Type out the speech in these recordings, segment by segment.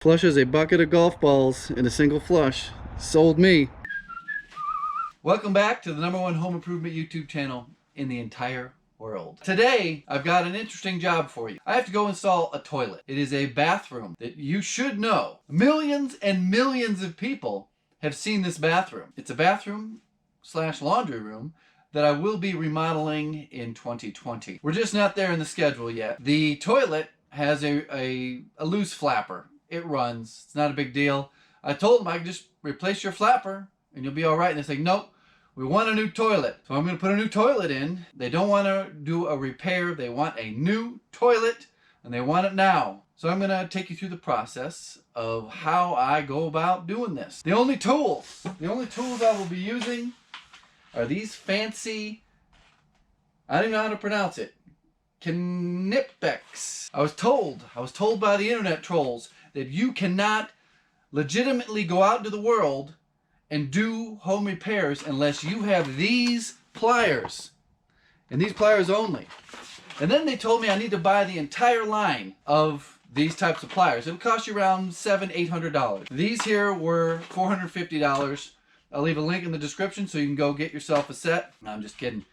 Flushes a bucket of golf balls in a single flush. Sold me. Welcome back to the #1 home improvement YouTube channel in the entire world. Today, I've got an interesting job for you. I have to go install a toilet. It is a bathroom that you should know. Millions and millions of people have seen this bathroom. It's a bathroom / laundry room that I will be remodeling in 2020. We're just not there in the schedule yet. The toilet has a loose flapper. It runs. It's not a big deal. I told them I could just replace your flapper and you'll be all right. And they say, nope, we want a new toilet. So I'm going to put a new toilet in. They don't want to do a repair. They want a new toilet and they want it now. So I'm going to take you through the process of how I go about doing this. The only tools I will be using are these fancy, I don't even know how to pronounce it, Knipex. I was told by the internet trolls that you cannot legitimately go out into the world and do home repairs unless you have these pliers, and these pliers only. And then they told me I need to buy the entire line of these types of pliers. It'll cost you around $700–800. These here were $450. I'll leave a link in the description so you can go get yourself a set. No, I'm just kidding.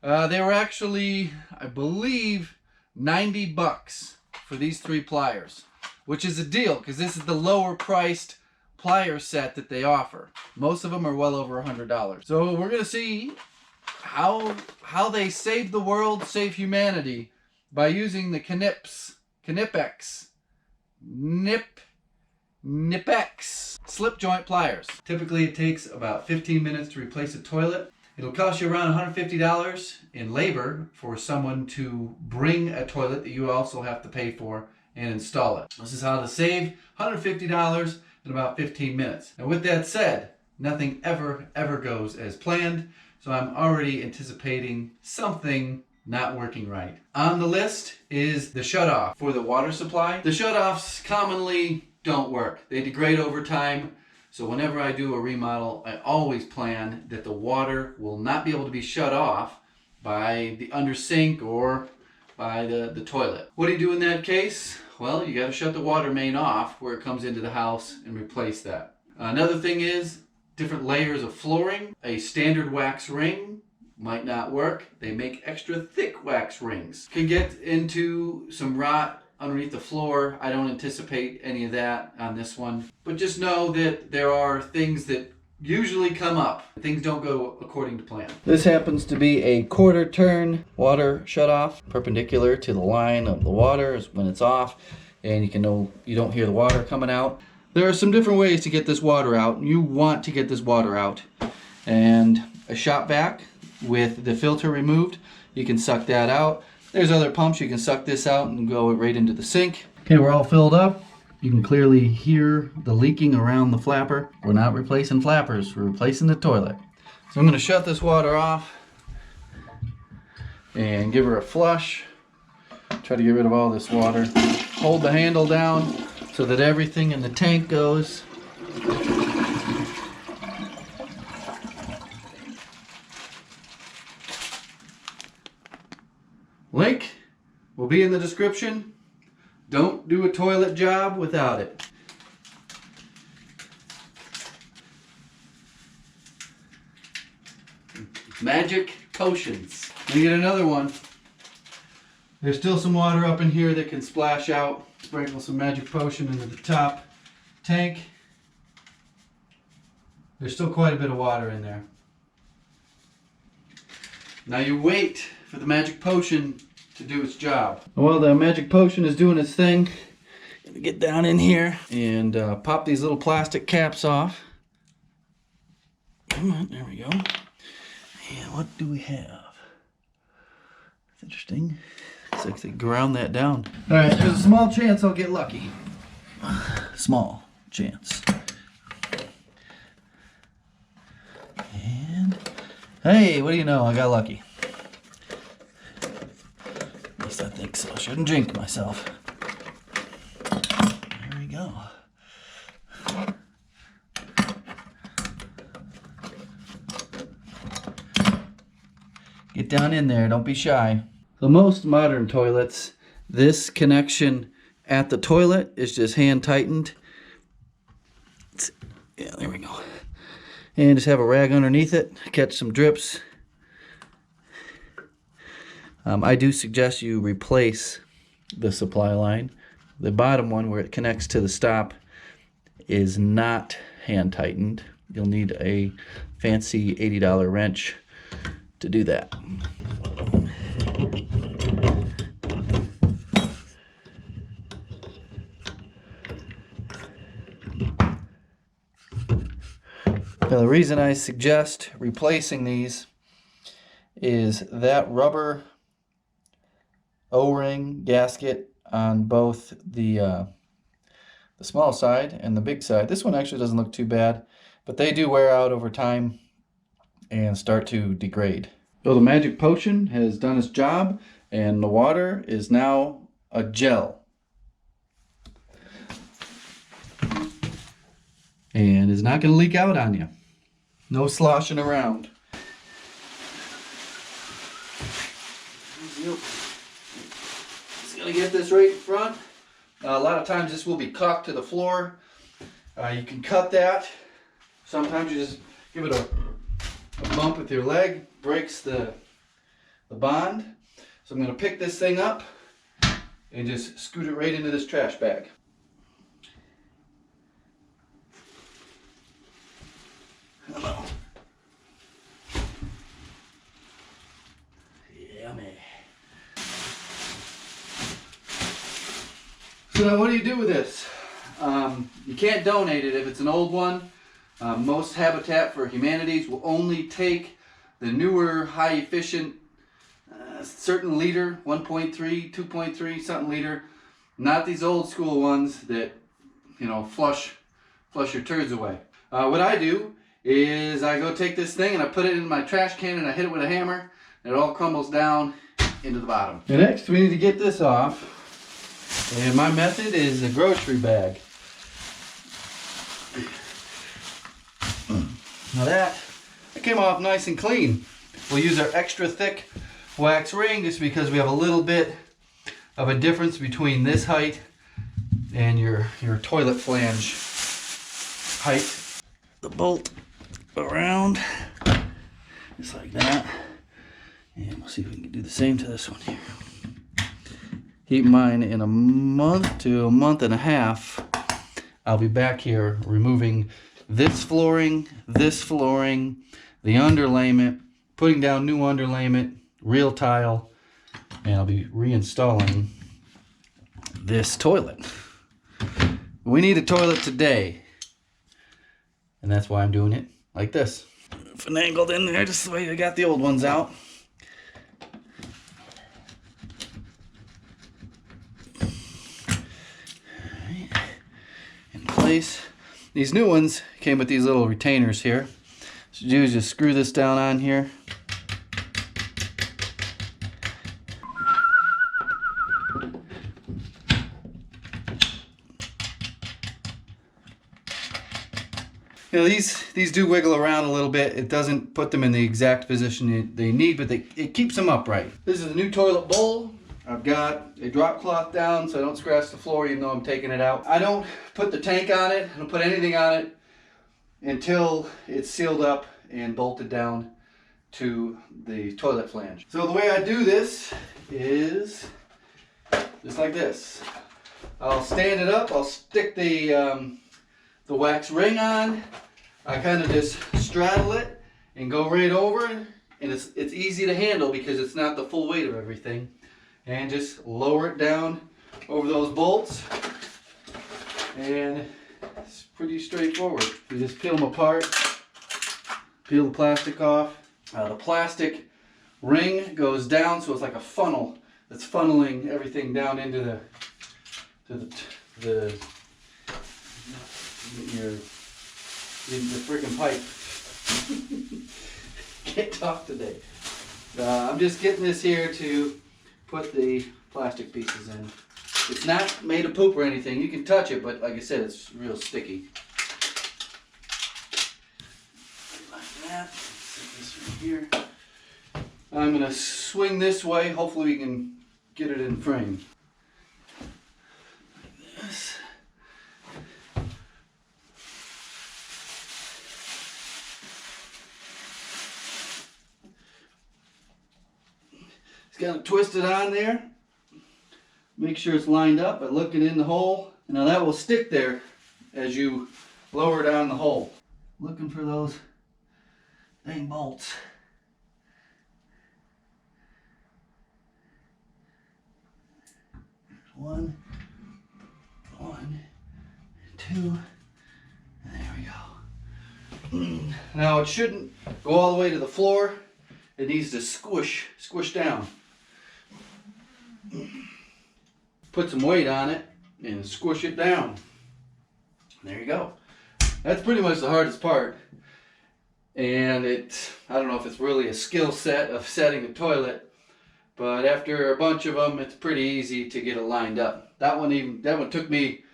They were actually, I believe, $90 for these 3 pliers, which is a deal because this is the lower priced plier set that they offer. Most of them are well over $100. So we're gonna see how they save the world, save humanity by using the Knipex slip joint pliers. Typically it takes about 15 minutes to replace a toilet. It'll cost you around $150 in labor for someone to bring a toilet that you also have to pay for and install it. This is how to save $150 in about 15 minutes. And with that said, nothing ever goes as planned, so I'm already anticipating something not working right. On the list is the shutoff for the water supply. The shutoffs commonly don't work. They degrade over time. So whenever I do a remodel, I always plan that the water will not be able to be shut off by the under sink or by the toilet. What do you do in that case? Well, you got to shut the water main off where it comes into the house and replace that. Another thing is different layers of flooring. A standard wax ring might not work. They make extra thick wax rings. Can get into some rot underneath the floor. I don't anticipate any of that on this one. But just know that there are things that usually come up. Things don't go according to plan. This happens to be a 1/4 turn water shutoff, perpendicular to the line of the water when it's off, and you don't hear the water coming out. There are some different ways to get this water out. You want to get this water out. And a shop vac with the filter removed, you can suck that out. There's other pumps, you can suck this out and go right into the sink. Okay, we're all filled up. You can clearly hear the leaking around the flapper. We're not replacing flappers, we're replacing the toilet. So I'm gonna shut this water off and give her a flush. Try to get rid of all this water. Hold the handle down so that everything in the tank goes. Link will be in the description. Don't do a toilet job without it. Magic potions. Let me get another one. There's still some water up in here that can splash out. Sprinkle some magic potion into the top tank. There's still quite a bit of water in there. Now you wait for the magic potion to do its job. While the magic potion is doing its thing, I'm gonna get down in here and pop these little plastic caps off. Come on, there we go. And what do we have? That's interesting. Looks like they ground that down. All right, there's a small chance I'll get lucky. Small chance. And hey, what do you know? I got lucky. At least I think so. Shouldn't jinx myself. There we go. Get down in there, don't be shy. The most modern toilets, this connection at the toilet is just hand tightened Yeah, there we go. And just have a rag underneath it, catch some drips. I do suggest you replace the supply line. The bottom one where it connects to the stop is not hand tightened. You'll need a fancy $80 wrench to do that. Now, the reason I suggest replacing these is that rubber O-ring gasket on both the small side and the big side. This one actually doesn't look too bad, but they do wear out over time and start to degrade. So the magic potion has done its job, and the water is now a gel. And is not going to leak out on you. No sloshing around. Just going to get this right in front. A lot of times this will be caulked to the floor. You can cut that. Sometimes you just give it a bump with your leg, breaks the bond. So I'm going to pick this thing up and just scoot it right into this trash bag. Hello. Yummy. So now what do you do with this? You can't donate it if it's an old one. Most Habitat for Humanities will only take the newer, high efficient, certain liter, 1.3, 2.3, something liter. Not these old school ones that, you know, flush your turds away. What I do is I go take this thing and I put it in my trash can and I hit it with a hammer and it all crumbles down into the bottom. And next we need to get this off. And my method is a grocery bag. Now that came off nice and clean. We'll use our extra thick wax ring just because we have a little bit of a difference between this height and your toilet flange height. The bolt around just like that, and we'll see if we can do the same to this one here. Keep in mind, in a month to a month and a half I'll be back here removing this flooring, the underlayment, putting down new underlayment, real tile, and I'll be reinstalling this toilet. We need a toilet today. And that's why I'm doing it like this. Finagled in there just the way I got the old ones out. Right. In place. These new ones came with these little retainers here. So you do is just screw this down on here. You know, these do wiggle around a little bit. It doesn't put them in the exact position they need, but it keeps them upright. This is a new toilet bowl. I've got a drop cloth down so I don't scratch the floor even though I'm taking it out. I don't put the tank on it. I don't put anything on it until it's sealed up and bolted down to the toilet flange. So the way I do this is just like this. I'll stand it up. I'll stick the wax ring on. I kind of just straddle it and go right over, and it's easy to handle because it's not the full weight of everything. And just lower it down over those bolts, and it's pretty straightforward. You just peel them apart, peel the plastic off. The plastic ring goes down, so it's like a funnel that's funneling everything down into the freaking pipe. Can't talk today. I'm just getting this here to put the plastic pieces in. It's not made of poop or anything. You can touch it, but like I said, it's real sticky. Like that. Set this right here. I'm going to swing this way. Hopefully we can get it in frame. Like this. kind of twist it on there. Make sure it's lined up by looking in the hole. Now that will stick there as you lower down the hole. Looking for those dang bolts. One, two, and there we go. Now it shouldn't go all the way to the floor. It needs to squish down. Put some weight on it and squish it down. There you go. That's pretty much the hardest part. And I don't know if it's really a skill set of setting a toilet, but after a bunch of them, it's pretty easy to get it lined up. That one took me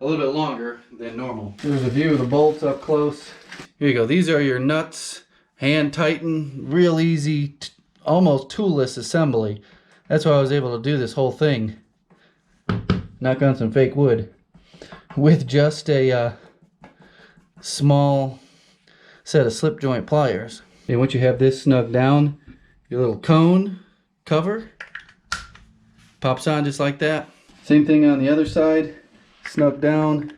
a little bit longer than normal. Here's a view of the bolts up close. Here you go. These are your nuts. Hand tighten. Real easy, almost toolless assembly. That's why I was able to do this whole thing. Knock on some fake wood with just a small set of slip joint pliers. And once you have this snug down, your little cone cover pops on just like that. Same thing on the other side. Snug down.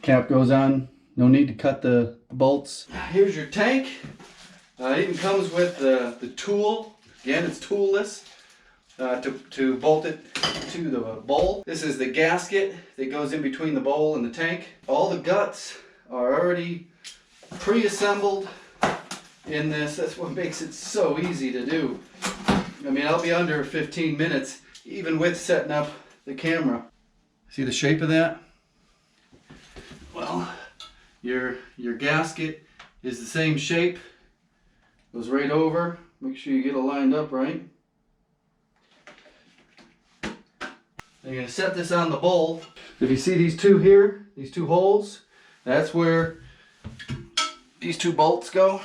Cap goes on. No need to cut the bolts. Here's your tank. It even comes with the tool. Again, it's toolless to bolt it to the bowl. This is the gasket that goes in between the bowl and the tank. All the guts are already pre-assembled in this. That's what makes it so easy to do. I mean, I'll be under 15 minutes even with setting up the camera. See the shape of that? Well, your gasket is the same shape. Goes right over. Make sure you get it lined up right. You're going to set this on the bowl. If you see these two here, these two holes, that's where these two bolts go.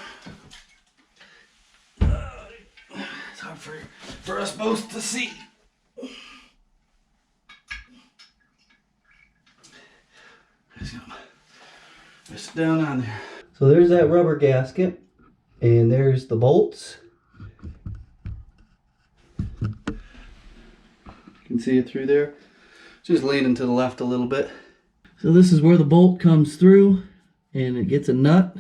It's hard for us both to see. Just gonna press it down on there. So there's that rubber gasket, and there's the bolts. You can see it through there. Just leaning to the left a little bit. So this is where the bolt comes through, and it gets a nut.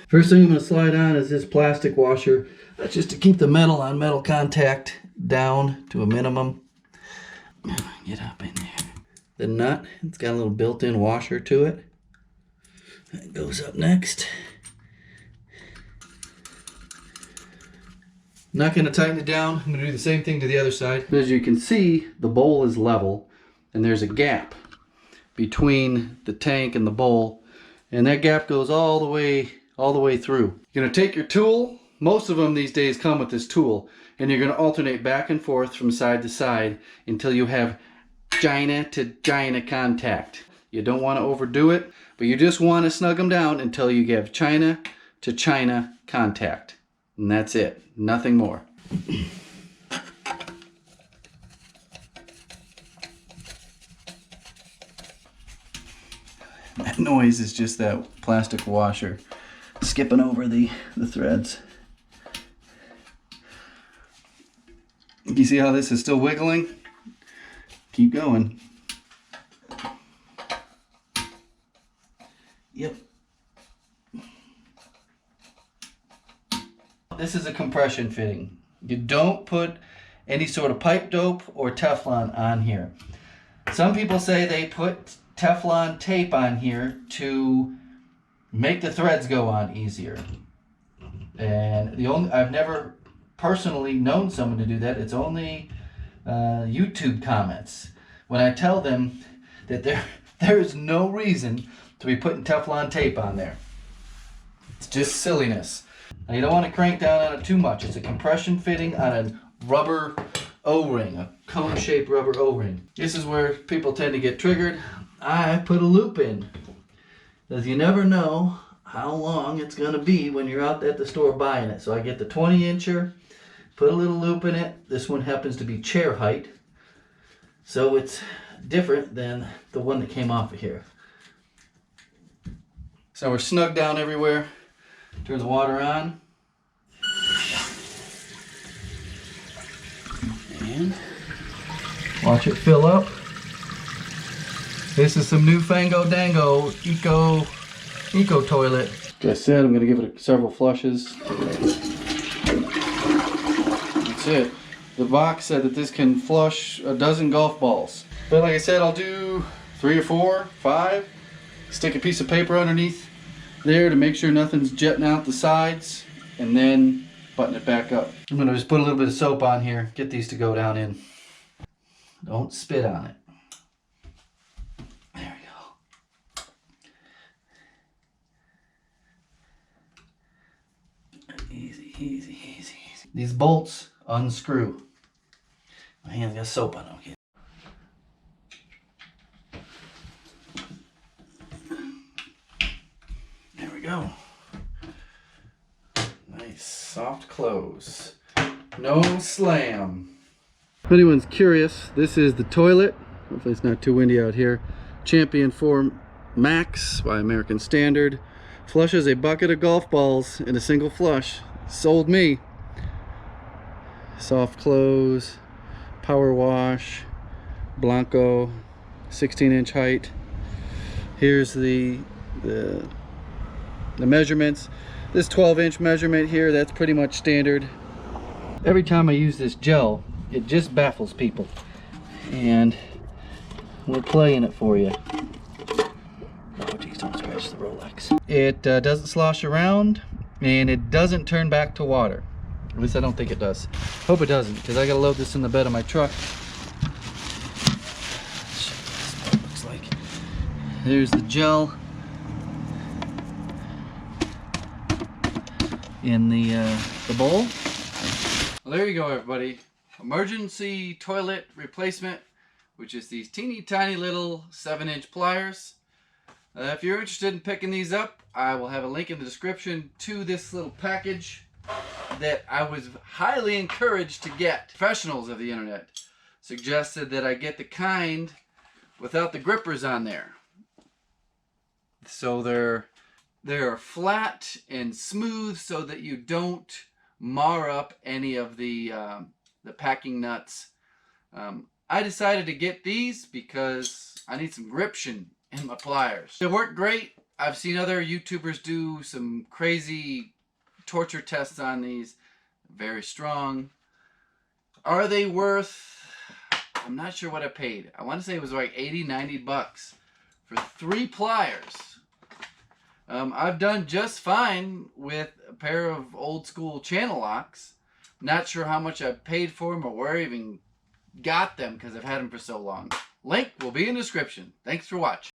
First thing I'm going to slide on is this plastic washer. That's just to keep the metal on metal contact down to a minimum. Get up in there. The nut, it's got a little built-in washer to it. That goes up next. Not going to tighten it down. I'm going to do the same thing to the other side. As you can see, the bowl is level, and there's a gap between the tank and the bowl, and that gap goes all the way through. You're going to take your tool. Most of them these days come with this tool, and you're going to alternate back and forth from side to side until you have gina to gina contact. You don't want to overdo it, but you just want to snug them down until you have china to china contact. And that's it. Nothing more. That noise is just that plastic washer skipping over the threads. You see how this is still wiggling? Keep going. Yep. This is a compression fitting. You don't put any sort of pipe dope or Teflon on here. Some people say they put Teflon tape on here to make the threads go on easier. And I've never personally known someone to do that. It's only YouTube comments. When I tell them that there is no reason to be putting Teflon tape on there. It's just silliness. Now you don't want to crank down on it too much. It's a compression fitting on a rubber O-ring, a cone-shaped rubber O-ring. This is where people tend to get triggered. I put a loop in, because you never know how long it's going to be when you're out at the store buying it. So I get the 20-incher, put a little loop in it. This one happens to be chair height, so it's different than the one that came off of here. So we're snug down everywhere. Turn the water on. And watch it fill up. This is some new Fango Dango Eco toilet. Like I said, I'm going to give it several flushes. That's it. The box said that this can flush a dozen golf balls. But like I said, I'll do 3 or 4, 5. Stick a piece of paper underneath there to make sure nothing's jetting out the sides, and then button it back up. I'm going to just put a little bit of soap on here, get these to go down in. Don't spit on it. There we go. Easy, easy, easy, easy. These bolts unscrew. My hand's got soap on them. Okay. There we go. Nice soft close. No slam. If anyone's curious, this is the toilet. Hopefully it's not too windy out here. Champion 4 Max by American Standard. Flushes a bucket of golf balls in a single flush. Sold me. Soft close, power wash, Blanco, 16-inch height. Here's the measurements. This 12-inch measurement here, that's pretty much standard. Every time I use this gel, it just baffles people, and we're playing it for you. Oh geez, don't scratch the Rolex. It doesn't slosh around, and it doesn't turn back to water. At least I don't think it does. Hope it doesn't, because I gotta load this in the bed of my truck. Let's show you what this looks like. There's the gel in the bowl. Well, there you go, everybody. Emergency toilet replacement, which is these teeny tiny little 7-inch pliers. If you're interested in picking these up, I will have a link in the description to this little package that I was highly encouraged to get. Professionals of the internet suggested that I get the kind without the grippers on there. So they're flat and smooth so that you don't mar up any of the packing nuts. I decided to get these because I need some gription in my pliers. They work great. I've seen other YouTubers do some crazy torture tests on these. Very strong. Are they worth, I'm not sure what I paid. I want to say it was like 80, 90 bucks for 3 pliers. I've done just fine with a pair of old school channel locks. Not sure how much I paid for them or where I even got them because I've had them for so long. Link will be in the description. Thanks for watching.